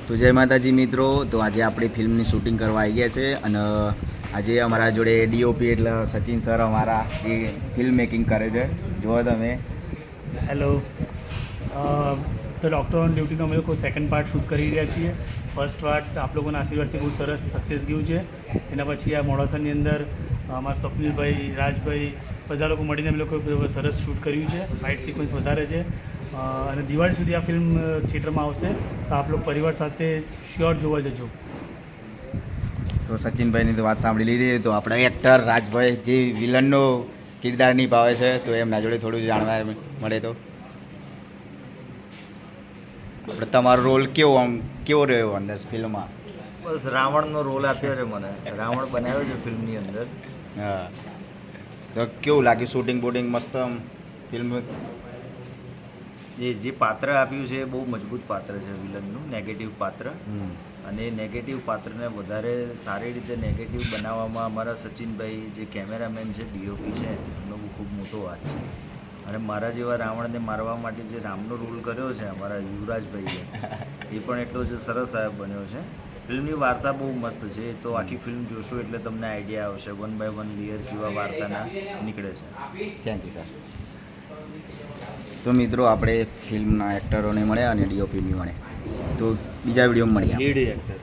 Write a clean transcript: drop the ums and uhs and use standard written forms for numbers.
તો જય માતાજી મિત્રો. તો આજે આપણે ફિલ્મની શૂટિંગ કરવા આવી ગયા છે અને આજે અમારા જોડે ડીઓપી એટલે સચિન સર અમારા જે ફિલ્મ મેકિંગ કરે છે. જુઓ તમે. હેલો. તો ડૉક્ટર ઓન ડ્યુટીનો અમે લોકો સેકન્ડ પાર્ટ શૂટ કરી રહ્યા છીએ. ફર્સ્ટ પાર્ટ આપ લોકોના આશીર્વાદથી બહુ સરસ સક્સેસ ગયું છે. એના પછી આ મોડાસાની અંદર અમારા સ્વપ્નિલભાઈ, રાજભાઈ બધા લોકો મળીને અમે લોકો સરસ શૂટ કર્યું છે. ફાઇટ સિક્વન્સ વધારે છે અને દિવાળી સુધી આ ફિલ્મ થિયેટરમાં આવશે. તો આપ લોકો પરિવાર સાથે શ્યોર જોવા જજો. તો સચિનભાઈની તો વાત સાંભળી લીધી. તો આપણા એક્ટર રાજભાઈ જે વિલનનો કિરદાર નિભાવે છે તો એમના જોડે થોડું જાણવા મળે. તો આપણે તમારો રોલ કેવો રહ્યો અંદર ફિલ્મમાં? બસ રાવણનો રોલ આપ્યો છે મને. રાવણ બનાવ્યો છે ફિલ્મની અંદર. હા, તો કેવું લાગ્યું શૂટિંગ બૂટિંગ? મસ્ત ફિલ્મ. જે પાત્ર આપ્યું છે એ બહુ મજબૂત પાત્ર છે વિલનનું, નેગેટિવ પાત્ર. અને નેગેટિવ પાત્રને વધારે સારી રીતે નેગેટિવ બનાવવામાં અમારા સચિનભાઈ જે કેમેરામેન છે, ડીઓપી છે, એમનો ખૂબ મોટો હાથ છે. અને મારા જેવા રાવણને મારવા માટે જે રામનો રોલ કર્યો છે અમારા યુવરાજભાઈએ, એ પણ એટલો જ સરસ બન્યો છે. ફિલ્મની વાર્તા બહુ મસ્ત છે. તો આખી ફિલ્મ જોશો એટલે તમને આઈડિયા આવશે વન બાય વન લેયર કેવા વાર્તાના નીકળે છે. Thank you sir. તો મિત્રો આપણે ફિલ્મના એક્ટરોને મળ્યા અને ડીઓપીની મળે. તો બીજા વિડીયોમાં મળ્યા. Lead actor